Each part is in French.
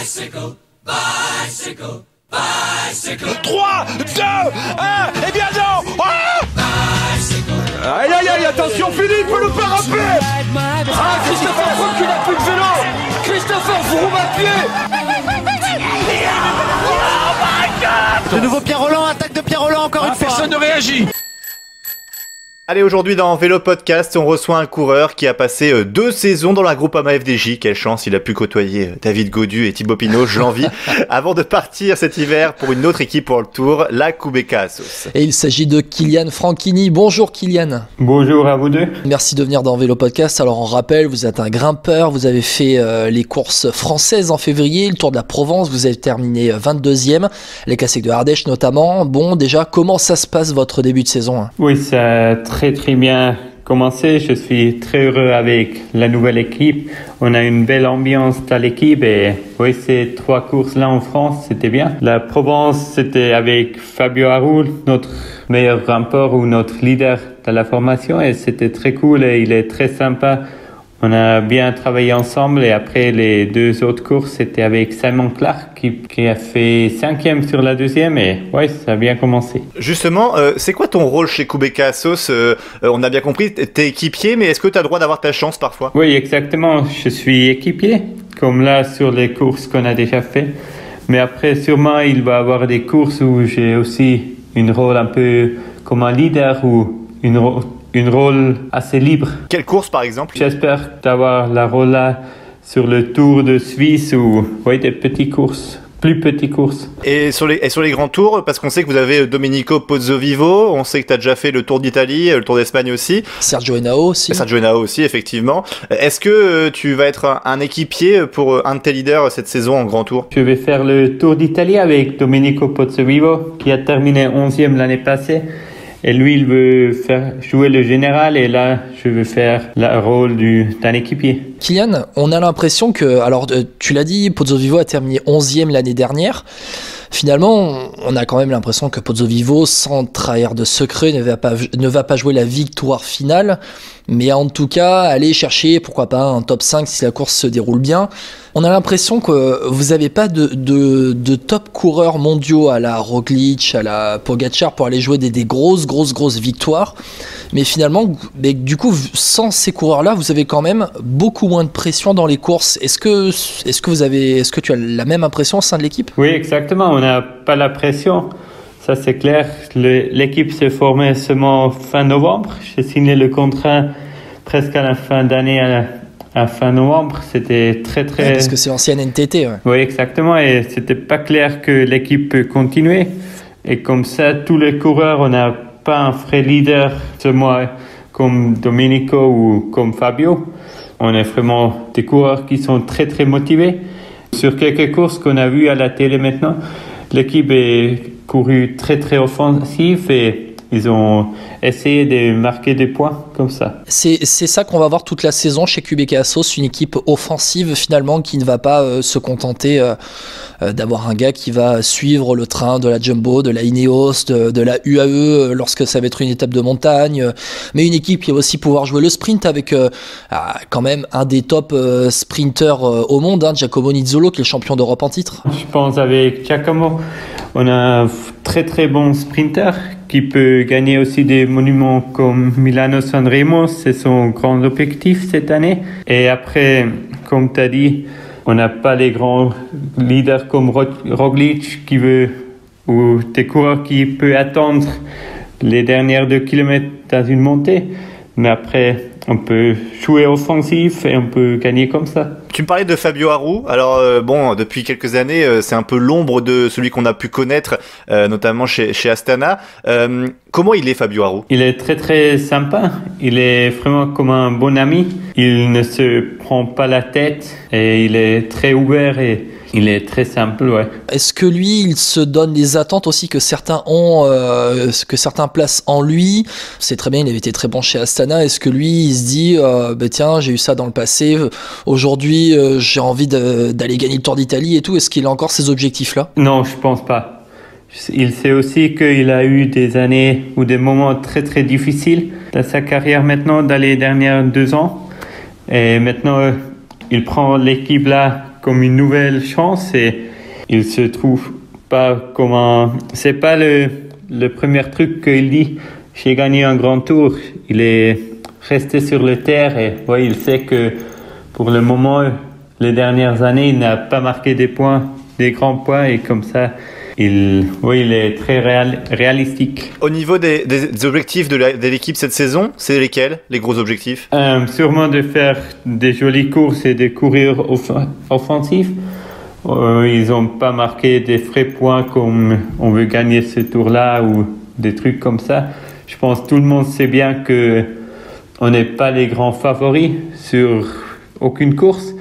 Bicycle, bicycle, bicycle. 3, 2, 1, eh bien non. Aïe aïe aïe, attention Philippe, le parapet. Ah, Christopher Froome qui n'a plus de vélo. Christopher Froome à pied. Oh my God. De nouveau Pierre Rolland, attaque de Pierre Rolland encore une fois. Personne ne réagit. Allez, aujourd'hui dans Vélo Podcast, on reçoit un coureur qui a passé 2 saisons dans la Groupama FDJ. Quelle chance, il a pu côtoyer David Gaudu et Thibaut Pinot, je l'envie, avant de partir cet hiver pour une autre équipe pour le Tour, la Qhubeka Assos. Et il s'agit de Kylian Franchini. Bonjour Kylian. Bonjour à vous deux. Merci de venir dans Vélo Podcast. Alors on rappelle, vous êtes un grimpeur, vous avez fait les courses françaises en février, le Tour de la Provence, vous avez terminé 22e, les classiques de Ardèche notamment. Bon, déjà, comment ça se passe votre début de saison? Oui, ça a très bien commencé. Je suis très heureux avec la nouvelle équipe. On a une belle ambiance dans l'équipe et oui, ces 3 courses-là en France, c'était bien. La Provence, c'était avec Fabio Aru, notre meilleur grimpeur ou notre leader dans la formation et c'était très cool et il est très sympa. On a bien travaillé ensemble et après les 2 autres courses, c'était avec Simon Clark qui a fait 5e sur la 2e et ouais, ça a bien commencé. Justement, c'est quoi ton rôle chez Qhubeka Assos? On a bien compris, t'es équipier, mais est-ce que t'as le droit d'avoir ta chance parfois? Oui, exactement. Je suis équipier, comme là sur les courses qu'on a déjà fait. Mais après, sûrement, il va y avoir des courses où j'ai aussi un rôle un peu comme un leader ou un rôle assez libre. Quelle course par exemple? J'espère d'avoir la rôle là sur le Tour de Suisse ou des petites courses, plus petites courses. Et sur les grands tours, parce qu'on sait que vous avez Domenico Pozzovivo, on sait que tu as déjà fait le Tour d'Italie, le Tour d'Espagne aussi. Sergio Henao aussi. Sergio Henao aussi, effectivement. Est-ce que tu vas être un équipier pour un de tes leaders cette saison en grand tour? Je vais faire le Tour d'Italie avec Domenico Pozzovivo, qui a terminé 11e l'année passée. Et lui, il veut faire jouer le général et là, je veux faire le rôle d'un équipier. Kylian, on a l'impression que, alors tu l'as dit, Pozzovivo a terminé 11e l'année dernière. Finalement, on a quand même l'impression que Pozzovivo, sans trahir de secret, ne va pas jouer la victoire finale, mais en tout cas, aller chercher, pourquoi pas, un top 5 si la course se déroule bien. On a l'impression que vous n'avez pas de top coureurs mondiaux à la Roglic, à la Pogacar pour aller jouer des grosses victoires. Mais finalement, du coup, sans ces coureurs-là, vous avez quand même beaucoup moins de pression dans les courses. Est-ce que tu as la même impression au sein de l'équipe? Oui, exactement. On n'a pas la pression. Ça, c'est clair. L'équipe s'est formée seulement fin novembre. J'ai signé le contrat presque à la fin d'année, à fin novembre. C'était très... Ouais, parce que c'est l'ancienne NTT. Ouais. Oui, exactement. Et c'était pas clair que l'équipe peut continuer. Et comme ça, tous les coureurs, on n'a pas un vrai leader, moi, comme Domenico ou comme Fabio. On est vraiment des coureurs qui sont très motivés. Sur quelques courses qu'on a vues à la télé maintenant, l'équipe est couru très offensive et ils ont essayé de marquer des points comme ça. C'est ça qu'on va voir toute la saison chez Qhubeka Assos, une équipe offensive finalement qui ne va pas se contenter d'avoir un gars qui va suivre le train de la Jumbo, de la Ineos, de la UAE lorsque ça va être une étape de montagne, mais une équipe qui va aussi pouvoir jouer le sprint avec quand même un des top sprinters au monde, Giacomo Nizzolo qui est le champion d'Europe en titre. Je pense avec Giacomo, on a un très bon sprinter qui peut gagner aussi des monuments comme Milano-San Remo, c'est son grand objectif cette année. Et après, comme tu as dit, on n'a pas les grands leaders comme Roglic qui veut, ou des coureurs qui peuvent attendre les dernières 2 kilomètres dans une montée. Mais après, on peut jouer offensif et on peut gagner comme ça. Tu me parlais de Fabio Aru. Alors depuis quelques années, c'est un peu l'ombre de celui qu'on a pu connaître, notamment chez Astana. Comment il est Fabio Aru? Il est très sympa. Il est vraiment comme un bon ami. Il ne se prend pas la tête et il est très ouvert et il est très simple, ouais. Est-ce que lui, il se donne les attentes aussi que certains ont, que certains placent en lui? C'est très bien, il avait été très bon chez Astana. Est-ce que lui, il se dit, tiens, j'ai eu ça dans le passé, aujourd'hui, j'ai envie d'aller gagner le Tour d'Italie et tout. Est-ce qu'il a encore ces objectifs-là? Non, je pense pas. Il sait aussi qu'il a eu des années ou des moments très difficiles dans sa carrière maintenant, dans les dernières 2 ans. Et maintenant, il prend l'équipe là comme une nouvelle chance et il se trouve pas comme un... C'est pas le premier truc qu'il dit. J'ai gagné un grand tour. Il est resté sur le terre et ouais, il sait que pour le moment, les dernières années, il n'a pas marqué des grands points et comme ça, il est très réalistique. Au niveau des objectifs de l'équipe cette saison, c'est lesquels, les gros objectifs? Sûrement de faire des jolies courses et de courir offensif. Ils n'ont pas marqué des vrais points comme on veut gagner ce tour-là ou des trucs comme ça. Je pense que tout le monde sait bien qu'on n'est pas les grands favoris sur aucune course,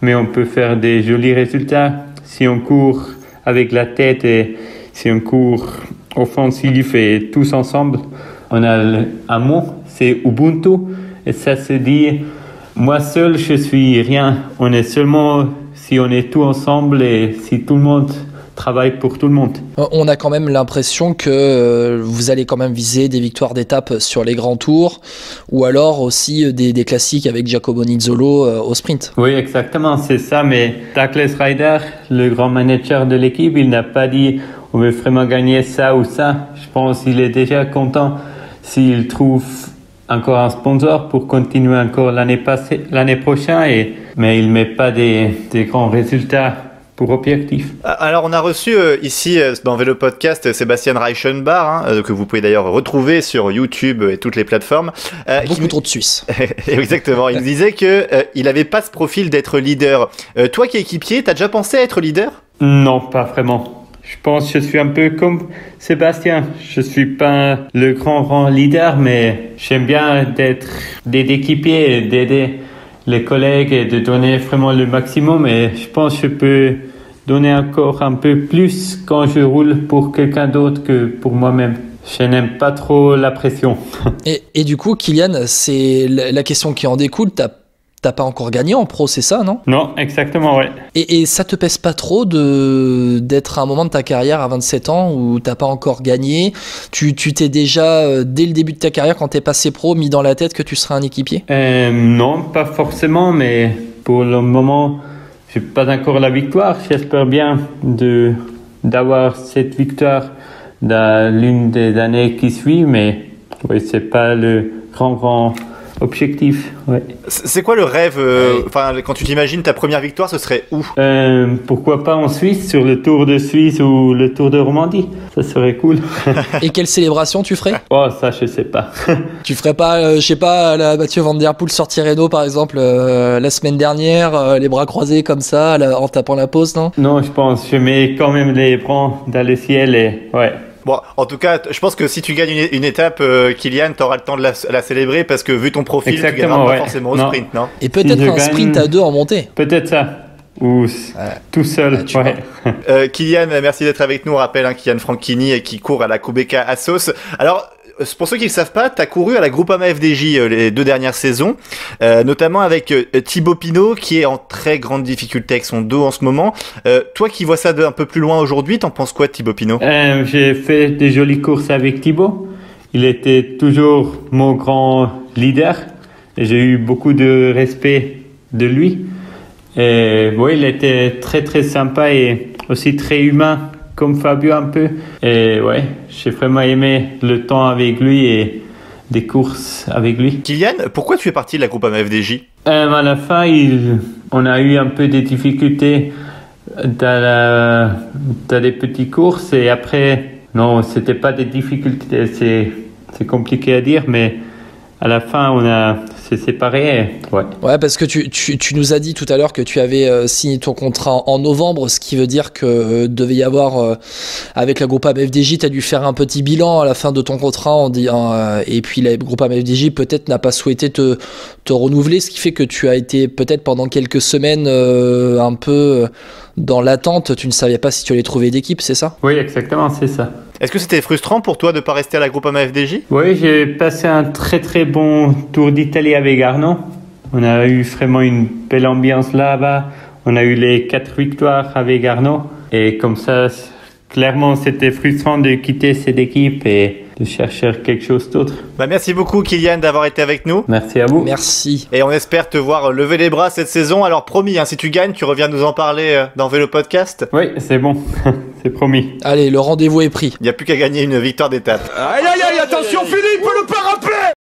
mais on peut faire des jolis résultats si on court avec la tête et si on court offensif et tous ensemble. On a un mot, c'est Ubuntu, et ça se dit, moi seul je suis rien. On est seulement si on est tous ensemble et si tout le monde travaille pour tout le monde. On a quand même l'impression que vous allez quand même viser des victoires d'étape sur les grands tours ou alors aussi des classiques avec Giacomo Nizzolo au sprint. Oui, exactement, c'est ça. Mais Douglas Ryder, le grand manager de l'équipe, il n'a pas dit on veut vraiment gagner ça ou ça. Je pense qu'il est déjà content s'il trouve encore un sponsor pour continuer encore l'année prochaine. Mais il ne met pas des grands résultats pour objectif. Alors on a reçu ici dans Vélo Podcast Sébastien Reichenbach, que vous pouvez d'ailleurs retrouver sur YouTube et toutes les plateformes. Beaucoup trop de Suisses. Exactement, il disait qu'il n'avait pas ce profil d'être leader. Toi qui es équipier, t'as déjà pensé à être leader? Non, pas vraiment. Je pense que je suis un peu comme Sébastien. Je ne suis pas le grand leader, mais j'aime bien d'être équipier et d'aider les collègues et de donner vraiment le maximum. Et je pense que je peux donner encore un peu plus quand je roule pour quelqu'un d'autre que pour moi-même. Je n'aime pas trop la pression. Et du coup, Kylian, c'est la question qui en découle. T'as pas encore gagné en pro, c'est ça, non? Non, exactement, ouais. Et ça te pèse pas trop d'être à un moment de ta carrière à 27 ans où t'as pas encore gagné? Tu t'es déjà, dès le début de ta carrière, quand t'es passé pro, mis dans la tête que tu seras un équipier? Non, pas forcément, mais pour le moment, j'ai pas encore la victoire. J'espère bien d'avoir cette victoire dans l'une des années qui suivent, mais oui, c'est pas le grand objectif. Ouais. C'est quoi le rêve quand tu t'imagines ta première victoire, ce serait où? Pourquoi pas en Suisse, sur le Tour de Suisse ou le Tour de Romandie. Ça serait cool. Et quelle célébration tu ferais? Oh, ça, je sais pas. Tu ferais pas, je sais pas, la Mathieu Van Der Poel sur Tirreno, par exemple, la semaine dernière, les bras croisés comme ça, en tapant la pause, non? Non, je pense, je mets quand même les bras dans le ciel et ouais. Bon, en tout cas, je pense que si tu gagnes une étape, Kylian, t'auras le temps de la célébrer parce que vu ton profil, exactement, tu gagneras ouais. pas forcément au sprint, non? Et peut-être un sprint à deux en montée. Peut-être ça. Ou tout seul. Ouais. Kylian, merci d'être avec nous. On rappelle Kylian Franchini qui court à la Kubeka Assos. Alors, pour ceux qui ne le savent pas, tu as couru à la Groupama FDJ les 2 dernières saisons, notamment avec Thibaut Pinot qui est en très grande difficulté avec son dos en ce moment. Toi qui vois ça un peu plus loin aujourd'hui, t'en penses quoi de Thibaut Pinot? J'ai fait des jolies courses avec Thibaut. Il était toujours mon grand leader. J'ai eu beaucoup de respect de lui. Et oui, il était très très sympa et aussi très humain, comme Fabio un peu. Et ouais, j'ai vraiment aimé le temps avec lui et des courses avec lui. Kylian, pourquoi tu es parti de la Groupama FDJ? À la fin, on a eu un peu des difficultés dans les petites courses et après, non, c'était pas des difficultés, c'est compliqué à dire, mais à la fin, on s'est séparés. Ouais, parce que tu nous as dit tout à l'heure que tu avais signé ton contrat en novembre, ce qui veut dire que devait y avoir, avec la Groupama FDJ, tu as dû faire un petit bilan à la fin de ton contrat et puis la Groupama FDJ peut-être n'a pas souhaité te renouveler, ce qui fait que tu as été peut-être pendant quelques semaines un peu dans l'attente, tu ne savais pas si tu allais trouver d'équipe, c'est ça? Oui, exactement, c'est ça. Est-ce que c'était frustrant pour toi de ne pas rester à la Groupama FDJ? Oui, j'ai passé un très très bon Tour d'Italie avec Arnaud. On a eu vraiment une belle ambiance là-bas. On a eu les 4 victoires avec Arnaud. Et comme ça, clairement, c'était frustrant de quitter cette équipe. Et de chercher quelque chose d'autre. Bah, merci beaucoup Kylian d'avoir été avec nous. Merci à vous. Merci. Et on espère te voir lever les bras cette saison. Alors promis, si tu gagnes, tu reviens nous en parler dans Vélo Podcast. Oui, c'est bon. C'est promis. Allez, le rendez-vous est pris. Il n'y a plus qu'à gagner une victoire d'étape. Aïe aïe aïe, attention Philippe, le parapet.